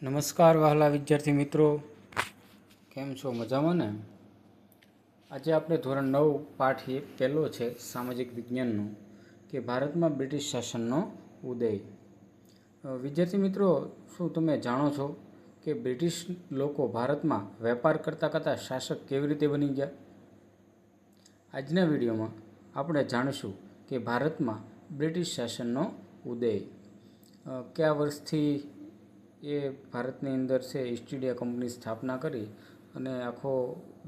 નમસ્કાર વહાલા વિદ્યાર્થી મિત્રો, કેમ છો? મજામાં ને? આજે આપણે ધોરણ 9 પાઠ પહેલો છે સામાજિક વિજ્ઞાનનો કે ભારતમાં બ્રિટિશ શાસનનો ઉદય. વિદ્યાર્થી મિત્રો, શું તમે જાણો છો કે બ્રિટિશ લોકો ભારતમાં વેપાર કરતાં કરતાં શાસક કેવી રીતે બની ગયા? આજના વિડીયોમાં આપણે જાણીશું કે ભારતમાં બ્રિટિશ શાસનનો ઉદય કયા વર્ષથી એ ભારતની અંદર છે ઈસ્ટ ઇન્ડિયા કંપની સ્થાપના કરી અને આખો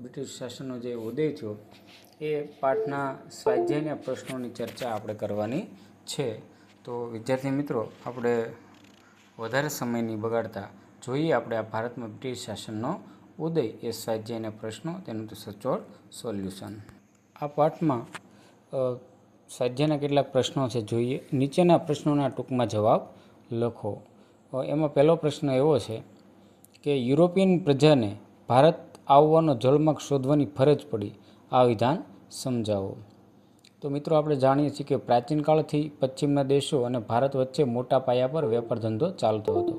બ્રિટિશ શાસનનો જે ઉદય થયો એ પાઠના સ્વાધ્યાયના પ્રશ્નોની ચર્ચા આપણે કરવાની છે. તો વિદ્યાર્થી મિત્રો, આપણે વધારે સમય નહીં બગાડતા જોઈએ આપણે આ ભારતમાં બ્રિટિશ શાસનનો ઉદય એ સ્વાધ્યાયના પ્રશ્નો, તેનું સચોટ સોલ્યુશન. આ પાઠમાં સ્વાધ્યાયના કેટલાક પ્રશ્નો છે, જોઈએ. નીચેના પ્રશ્નોના ટૂંકમાં જવાબ લખો. એમાં પહેલો પ્રશ્ન એવો છે કે યુરોપિયન પ્રજાને ભારત આવવાનો જળમાર્ગ શોધવાની ફરજ પડી, આ વિધાન સમજાવો. તો મિત્રો, આપણે જાણીએ છીએ કે પ્રાચીન કાળથી પશ્ચિમના દેશો અને ભારત વચ્ચે મોટા પાયા પર વેપાર ધંધો ચાલતો હતો.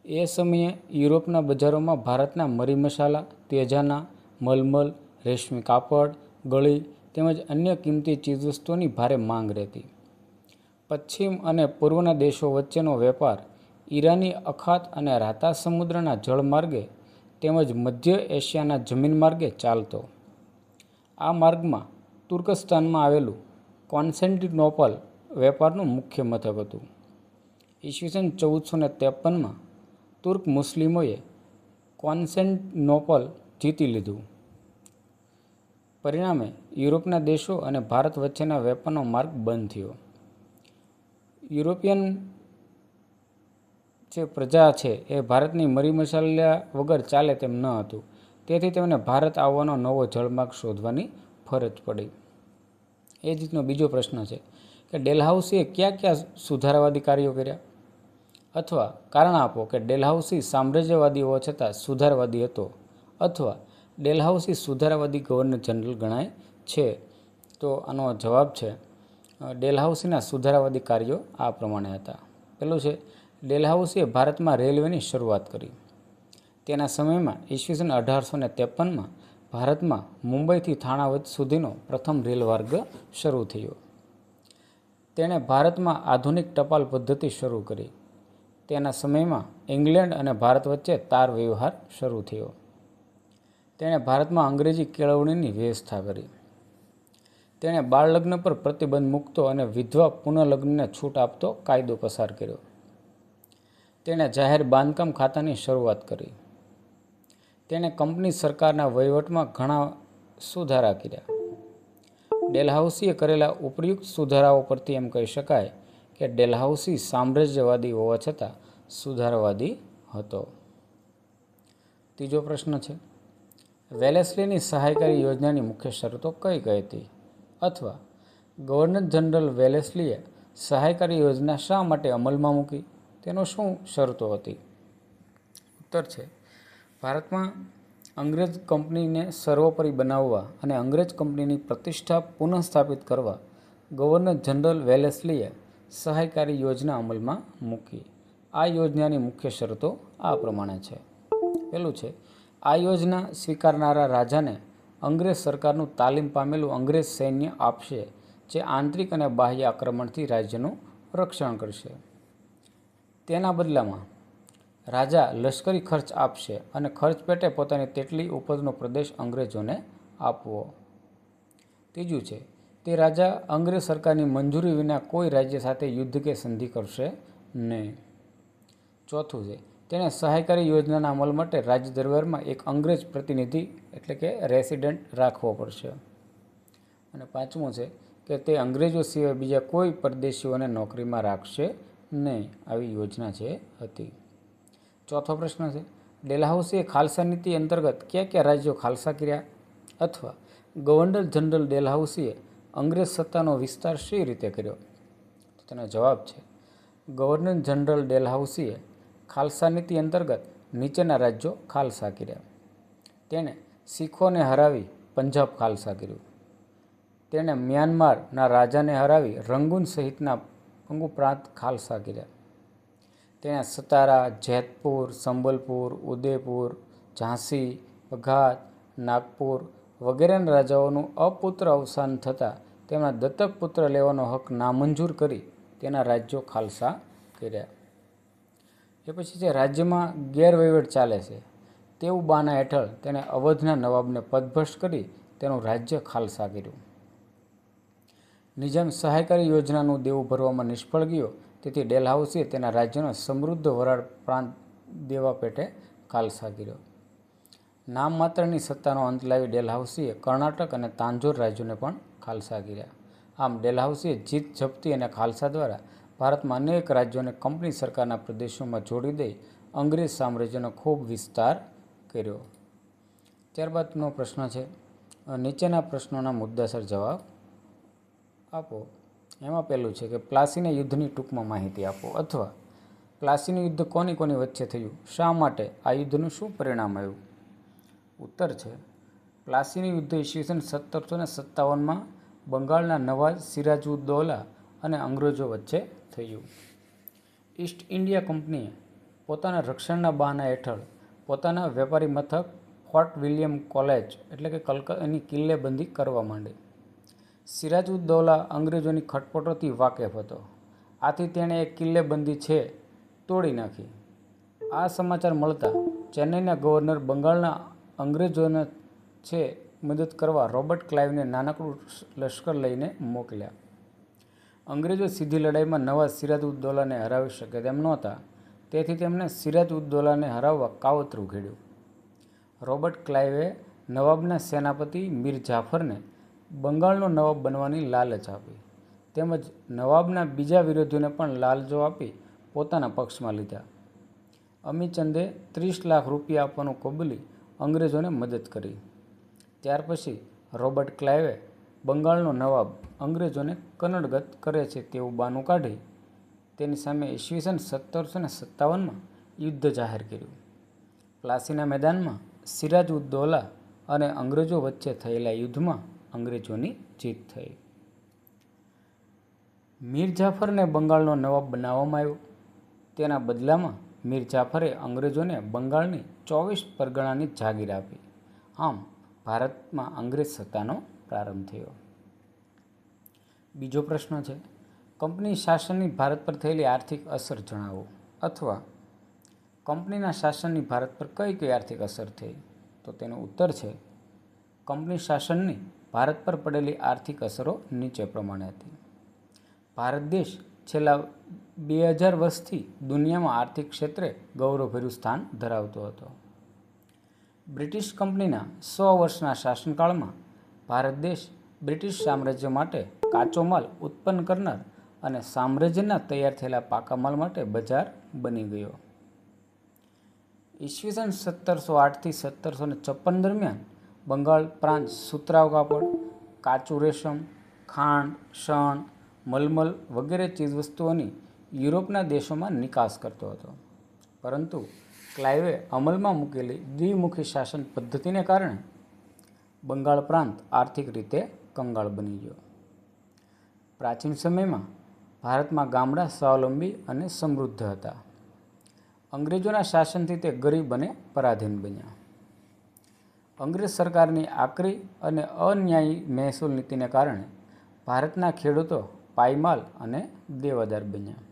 એ સમયે યુરોપના બજારોમાં ભારતના મરી મસાલા, તેજાના, મલમલ, રેશમી કાપડ, ગળી તેમજ અન્ય કિંમતી ચીજવસ્તુઓની ભારે માંગ રહેતી. પશ્ચિમ અને પૂર્વના દેશો વચ્ચેનો વેપાર ઈરાની અખાત અને રાતા સમુદ્રના જળમાર્ગે તેમજ મધ્ય એશિયાના જમીન માર્ગે ચાલતો. આ માર્ગમાં તુર્કસ્તાનમાં આવેલું કોન્સ્ટેન્ટિનોપલ વેપારનું મુખ્ય મથક હતું. ઈસવીસન 1453માં તુર્ક મુસ્લિમોએ કોન્સ્ટેન્ટિનોપલ જીતી લીધું. પરિણામે યુરોપના દેશો અને ભારત વચ્ચેના વેપારનો માર્ગ બંધ થયો. યુરોપિયન જે પ્રજા છે એ ભારતની મરી મસાલા વગર ચાલે તેમ ન હતું, તેથી તેમને ભારત આવવાનો નવો જળમાર્ગ શોધવાની ફરજ પડી. એ જ રીતનો બીજો પ્રશ્ન છે કે ડેલહાઉસીએ કયા સુધારાવાદી કાર્યો કર્યા? અથવા કારણ આપો કે ડેલહાઉસી સામ્રાજ્યવાદી હોવા છતાં સુધારવાદી હતો, અથવા ડેલહાઉસી સુધારાવાદી ગવર્નર જનરલ ગણાય છે. તો આનો જવાબ છે ડેલહાઉસીના સુધારાવાદી કાર્યો આ પ્રમાણે હતા. પેલું છે, ડેલહાઉસીએ ભારતમાં રેલવેની શરૂઆત કરી. તેના સમયમાં ઈસવીસન 1853માં ભારતમાં મુંબઈથી થાણા સુધીનો પ્રથમ રેલ માર્ગ શરૂ થયો. તેણે ભારતમાં આધુનિક ટપાલ પદ્ધતિ શરૂ કરી. તેના સમયમાં ઇંગ્લેન્ડ અને ભારત વચ્ચે તાર વ્યવહાર શરૂ થયો. તેણે ભારતમાં અંગ્રેજી કેળવણીની વ્યવસ્થા કરી. તેણે બાળ લગ્ન પર પ્રતિબંધ મૂકતો અને વિધવા પુનઃલગ્નને છૂટ આપતો કાયદો પસાર કર્યો. તેણે જાહેર બાંધકામ ખાતાની શરૂઆત કરી. તેણે કંપની સરકારના વહીવટમાં ઘણા સુધારા કર્યા. ડેલહાઉસીએ કરેલા ઉપયુક્ત સુધારાઓ પરથી એમ કહી શકાય કે ડેલહાઉસી સામ્રાજ્યવાદી હોવા છતાં સુધારવાદી હતો. ત્રીજો પ્રશ્ન છે, વેલેસ્લીની સહાયકારી યોજનાની મુખ્ય શરતો કઈ કઈ હતી? અથવા ગવર્નર જનરલ વેલેસ્લીએ સહાયકારી યોજના શા માટે અમલમાં મૂકી? તેનો શું શરતો હતી? ઉત્તર છે, ભારતમાં અંગ્રેજ કંપનીને સર્વોપરી બનાવવા અને અંગ્રેજ કંપનીની પ્રતિષ્ઠા પુનઃસ્થાપિત કરવા ગવર્નર જનરલ વેલેસ્લીએ સહાયકારી યોજના અમલમાં મૂકી. આ યોજનાની મુખ્ય શરતો આ પ્રમાણે છે. પહેલું છે, આ યોજના સ્વીકારનારા રાજાને અંગ્રેજ સરકારનું તાલીમ પામેલું અંગ્રેજ સૈન્ય આપશે, જે આંતરિક અને બાહ્ય આક્રમણથી રાજ્યનું રક્ષણ કરશે. તેના બદલામાં રાજા લશ્કરી ખર્ચ આપશે અને ખર્ચ પેટે પોતાની તેટલી ઉપજનો પ્રદેશ અંગ્રેજોને આપવો. ત્રીજું છે, તે રાજા અંગ્રેજ સરકારની મંજૂરી વિના કોઈ રાજ્ય સાથે યુદ્ધ કે સંધિ કરશે નહીં. ચોથું છે, તેણે સહાયકારી યોજનાના અમલ માટે રાજ્ય દરબારમાં એક અંગ્રેજ પ્રતિનિધિ એટલે કે રેસિડેન્ટ રાખવો પડશે. અને પાંચમું છે કે તે અંગ્રેજો સિવાય બીજા કોઈ પરદેશીઓને નોકરીમાં રાખશે નહીં. આવી યોજના જે હતી. ચોથો પ્રશ્ન છે, ડેલહાઉસીએ ખાલસા નીતિ અંતર્ગત કયા રાજ્યો ખાલસા કર્યા? અથવા ગવર્નર જનરલ ડેલહાઉસીએ અંગ્રેજ સત્તાનો વિસ્તાર શી રીતે કર્યો? તો તેનો જવાબ છે, ગવર્નર જનરલ ડેલહાઉસીએ ખાલસા નીતિ અંતર્ગત નીચેના રાજ્યો ખાલસા કર્યા. તેણે શીખોને હરાવી પંજાબ ખાલસા કર્યું. તેણે મ્યાનમારના રાજાને હરાવી રંગૂન સહિતના પંગુ પ્રાંત ખાલસા કર્યા. તેણે સતારા, જેતપુર, સંબલપુર, ઉદયપુર, ઝાંસી, બઘાત, નાગપુર વગેરેના રાજાઓનું અપુત્ર અવસાન થતાં તેમના દત્તક પુત્ર લેવાનો હક નામંજૂર કરી તેના રાજ્યો ખાલસા કર્યા. એ પછી જે રાજ્યમાં ગેરવહીવટ ચાલે છે તેવું બાના હેઠળ તેણે અવધના નવાબને પદભ્રષ્ટ કરી તેનું રાજ્ય ખાલસા કર્યું. નિઝામ સહાયકારી યોજનાનું દેવું ભરવામાં નિષ્ફળ ગયો, તેથી ડેલહાઉસીએ તેના રાજ્યનો સમૃદ્ધ વરાળ પ્રાંત દેવા પેટે ખાલસા કર્યો. નામ માત્રની સત્તાનો અંત લાવી ડેલહાઉસીએ કર્ણાટક અને તાંજોર રાજ્યોને પણ ખાલસા કર્યા. આમ ડેલહાઉસીએ જીત ઝપટી અને ખાલસા દ્વારા ભારતમાં અનેક રાજ્યોને કંપની સરકારના પ્રદેશોમાં જોડી દઈ અંગ્રેજ સામ્રાજ્યનો ખૂબ વિસ્તાર કર્યો. ત્યારબાદનો પ્રશ્ન છે, નીચેના પ્રશ્નોના મુદ્દાસર જવાબ આપો. એમાં પહેલું છે કે પ્લાસીના યુદ્ધની ટૂંકમાં માહિતી આપો, અથવા પ્લાસીનું યુદ્ધ કોની કોની વચ્ચે થયું, શા માટે, આ યુદ્ધનું શું પરિણામ આવ્યું. ઉત્તર છે, પ્લાસીનું યુદ્ધ ઈસવીસન 1757માં બંગાળના નવાબ સિરાજુદ્દૌલા અને અંગ્રેજો વચ્ચે થયું. ઈસ્ટ ઇન્ડિયા કંપનીએ પોતાના રક્ષણના બહાના હેઠળ પોતાના વેપારી મથક ફોર્ટ વિલિયમ કોલેજ એટલે કે કલકત્તાની કિલ્લેબંધી કરવા માંડી. સિરાજુદ્દૌલા અંગ્રેજોની ખટપટોથી વાકેફ હતો, આથી તેણે એક કિલ્લેબંધી છે તોડી નાખી. આ સમાચાર મળતા ચેન્નઈના ગવર્નર બંગાળના અંગ્રેજોને છે મદદ કરવા રોબર્ટ ક્લાઇવને નાનકડું લશ્કર લઈને મોકલ્યા. અંગ્રેજો સીધી લડાઈમાં નવાબ સિરાજુદ્દૌલાને હરાવી શકે તેમ નહોતા, તેથી તેમણે સિરાજુદ્દૌલાને હરાવવા કાવતરું ઘડ્યું. રોબર્ટ ક્લાઇવે નવાબના સેનાપતિ મીર જાફરને બંગાળનો નવાબ બનવાની લાલચ આપી, તેમજ નવાબના બીજા વિરોધીઓને પણ લાલચો આપી પોતાના પક્ષમાં લીધા. અમીચંદે 30 લાખ રૂપિયા આપવાનું કબૂલી અંગ્રેજોને મદદ કરી. ત્યાર પછી રોબર્ટ ક્લાઇવે બંગાળનો નવાબ અંગ્રેજોને કનડગત કરે છે તેવું બહાનું કાઢી તેની સામે ઈસવીસન 1757માં યુદ્ધ જાહેર કર્યું. પ્લાસીના મેદાનમાં સિરાજુદ્દૌલા અને અંગ્રેજો વચ્ચે થયેલા યુદ્ધમાં અંગ્રેજોની જીત થઈ. મીર જાફરને બંગાળનો નવાબ બનાવવામાં આવ્યો. તેના બદલામાં મીર જાફરે અંગ્રેજોને બંગાળની 24 પરગણાની જાગીર આપી. આમ ભારતમાં અંગ્રેજ સત્તાનો પ્રારંભ થયો. બીજો પ્રશ્ન છે, કંપની શાસનની ભારત પર થયેલી આર્થિક અસર જણાવો, અથવા કંપનીના શાસનની ભારત પર કઈ કઈ આર્થિક અસર થઈ. તો તેનો ઉત્તર છે, કંપની શાસનની ભારત પર પડેલી આર્થિક અસરો નીચે પ્રમાણે હતી. ભારત દેશ છેલ્લા 2000 વર્ષથી દુનિયામાં આર્થિક ક્ષેત્રે ગૌરવભર્યું સ્થાન ધરાવતો હતો. બ્રિટિશ કંપનીના 100 વર્ષના શાસનકાળમાં ભારત દેશ બ્રિટિશ સામ્રાજ્ય માટે કાચો માલ ઉત્પન્ન કરનાર અને સામ્રાજ્યના તૈયાર થયેલા પાકા માલ માટે બજાર બની ગયો. ઈસવીસન 1708થી 1756 દરમિયાન બંગાળ પ્રાંત સુતરાઉ કાપડ, કાચું રેશમ, ખાંડ, શણ, મલમલ વગેરે ચીજવસ્તુઓની યુરોપના દેશોમાં નિકાસ કરતો હતો. પરંતુ ક્લાઇવે અમલમાં મૂકેલી દ્વિમુખી શાસન પદ્ધતિને કારણે બંગાળ પ્રાંત આર્થિક રીતે કંગાળ બની ગયો. પ્રાચીન સમયમાં ભારતમાં ગામડા સ્વાવલંબી અને સમૃદ્ધ હતા. અંગ્રેજોના શાસનથી તે ગરીબ અને પરાધીન બન્યા. અંગ્રેજ સરકારની આકરી અને અન્યાયી મહેસૂલ નીતિને કારણે ભારતના ખેડૂતો પાયમાલ અને દેવાદાર બન્યા.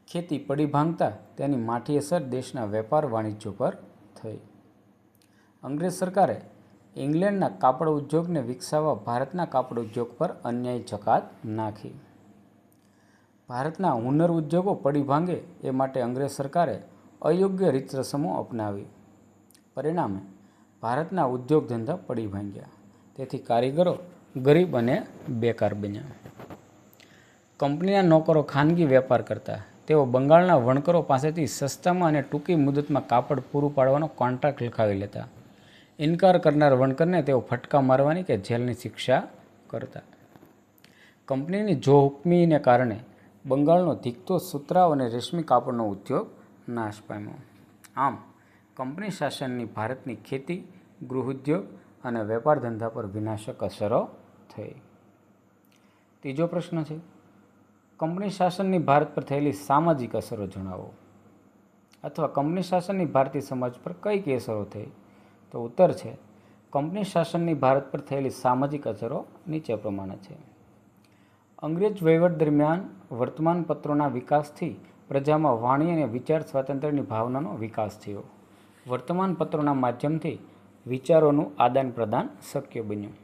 ખેતી પડી ભાંગતા તેની માઠી અસર દેશના વેપાર વાણિજ્યો પર થઈ. અંગ્રેજ સરકારે ઇંગ્લેન્ડના કાપડ ઉદ્યોગને વિકસાવવા ભારતના કાપડ ઉદ્યોગ પર અન્યાયી જકાત નાખી. ભારતના હુનર ઉદ્યોગો પડી ભાંગે એ માટે અંગ્રેજ સરકારે અયોગ્ય રીત રસમો અપનાવી. પરિણામે ભારતના ઉદ્યોગ ધંધા પડી ભાંગ્યા, તેથી કારીગરો ગરીબ અને બેકાર બન્યા. કંપનીના નોકરો ખાનગી વેપાર કરતા. તેઓ બંગાળના વણકરો પાસેથી સસ્તામાં અને ટૂંકી મુદતમાં કાપડ પૂરું પાડવાનો કોન્ટ્રાક્ટ લખાવી લેતા. ઇનકાર કરનાર વણકરને તેઓ ફટકા મારવાની કે જેલની શિક્ષા કરતા. કંપનીની જોહુકમીને કારણે બંગાળનો ધીકતો સુતરાઉ અને રેશમી કાપડનો ઉદ્યોગ નાશ પામ્યો. આમ કંપની શાસનની ભારતની ખેતી, ગૃહ ઉદ્યોગ અને વેપાર ધંધા પર વિનાશક અસરો થઈ. ત્રીજો પ્રશ્ન છે, કંપની શાસનની ભારત પર થયેલી સામાજિક અસરો જણાવો, અથવા કંપની શાસનની ભારતીય સમાજ પર કઈ કઈ અસરો થઈ? તો ઉત્તર છે કંપની શાસનની ભારત પર થયેલી સામાજિક અસરો નીચે પ્રમાણે છે. અંગ્રેજ વહીવટ દરમિયાન વર્તમાનપત્રોના વિકાસથી પ્રજામાં વાણી અને વિચાર સ્વાતંત્ર્યની ભાવનાનો વિકાસ થયો. વર્તમાનપત્રોના માધ્યમથી વિચારોનું આદાન પ્રદાન શક્ય બન્યું.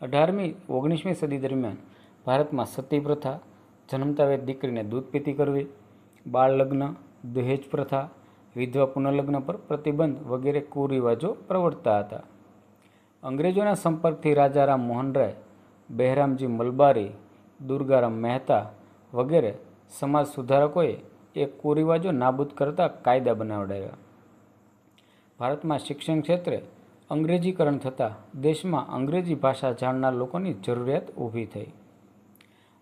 18મી-19મી સદી દરમિયાન ભારતમાં સતી પ્રથા, જન્મતા વેત દીકરીને દૂધ પીતી કરવી, બાળ લગ્ન, દહેજ પ્રથા, વિધવા પુનર્લગ્ન પર પ્રતિબંધ વગેરે કુરિવાજો પ્રવર્તતા હતા. અંગ્રેજોના સંપર્કથી રાજારામ મોહનરાય, બહેરામજી મલબારી, દુર્ગારામ મહેતા વગેરે સમાજ સુધારકોએ એ કુરિવાજો નાબૂદ કરતા કાયદા બનાવડાવ્યા. ભારતમાં શિક્ષણ ક્ષેત્રે અંગ્રેજીકરણ થતાં દેશમાં અંગ્રેજી ભાષા જાણનાર લોકોની જરૂરિયાત ઊભી થઈ.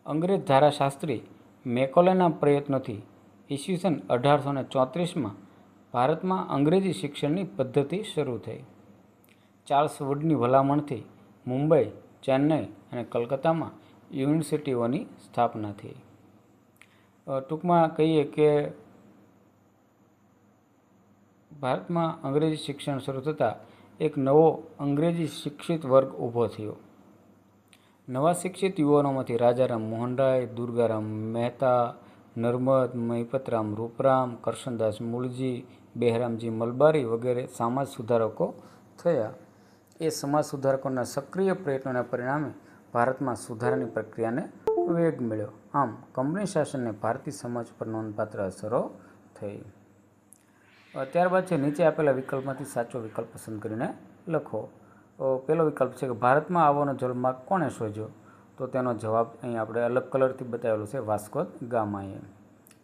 અંગ્રેજ ધારાશાસ્ત્રી મેકોલેના પ્રયત્નોથી ઈસવીસન 1834માં ભારતમાં અંગ્રેજી શિક્ષણની પદ્ધતિ શરૂ થઈ. ચાર્લ્સ વુડની ભલામણથી મુંબઈ, ચેન્નઈ અને કલકત્તામાં યુનિવર્સિટીઓની સ્થાપના થઈ. ટૂંકમાં કહીએ કે ભારતમાં અંગ્રેજી શિક્ષણ શરૂ થતાં એક નવો અંગ્રેજી શિક્ષિત વર્ગ ઊભો થયો. નવા શિક્ષિત યુવાનોમાંથી રાજારામ મોહનરાય, દુર્ગારામ મહેતા, નર્મદ, મહિપતરામ રૂપરામ, કરશનદાસ મૂળજી, બહેરામજી મલબારી વગેરે સમાજ સુધારકો થયા. એ સમાજ સુધારકોના સક્રિય પ્રયત્નોના પરિણામે ભારતમાં સુધારાની પ્રક્રિયાને વેગ મળ્યો. આમ કંપની શાસનને ભારતીય સમાજ પર નોંધપાત્ર અસરો થઈ. ત્યારબાદ છે નીચે આપેલા વિકલ્પમાંથી સાચો વિકલ્પ પસંદ કરીને લખો. પહેલો વિકલ્પ છે કે ભારતમાં આવવાનો જળમાર્ગ કોણે શોધ્યો? તો તેનો જવાબ અહીં આપણે અલગ કલરથી બતાવેલો છે, વાસ્કો દ ગામાએ.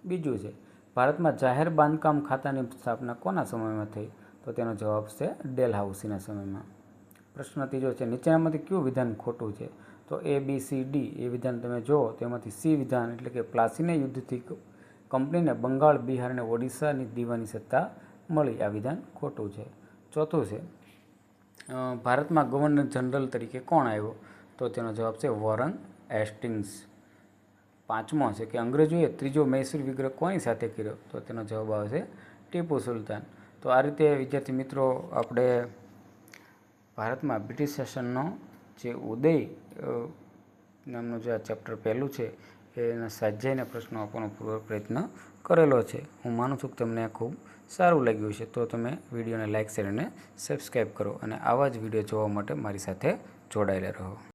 બીજું છે ભારતમાં જાહેર બાંધકામ ખાતાની સ્થાપના કોના સમયમાં થઈ? તો તેનો જવાબ છે ડેલહાઉસીના સમયમાં. પ્રશ્ન ત્રીજો છે નીચેનામાંથી કયું વિધાન ખોટું છે? તો ABCD એ વિધાન તમે જુઓ તેમાંથી C વિધાન એટલે કે પ્લાસીના યુદ્ધથી કંપનીને બંગાળ, બિહાર અને ઓડિશાની દીવાની સત્તા મળી, આ વિધાન ખોટું છે. ચોથું છે ભારતમાં ગવર્નર જનરલ તરીકે કોણ આવ્યો? તો તેનો જવાબ છે વોરન હેસ્ટિંગ્સ. પાંચમો છે કે અંગ્રેજોએ ત્રીજો મૈસૂર વિગ્રહ કોની સાથે કર્યો? તો તેનો જવાબ આવે છે ટીપુ સુલતાન. તો આ રીતે વિદ્યાર્થી મિત્રો આપણે ભારતમાં બ્રિટિશ શાસનનો જે ઉદય નામનું જે આ ચેપ્ટર પહેલું છે એના સ્વાધ્યાયના પ્રશ્નો આપવાનો પૂરો પ્રયત્ન કરેલો છે. હું માનું છું કે તમને આ ખૂબ સારું લાગ્યું છે. તો તમે વિડીયોને લાઇક, શેર અને સબસ્ક્રાઈબ કરો અને આવા જ વિડીયો જોવા માટે મારી સાથે જોડાયેલા રહો.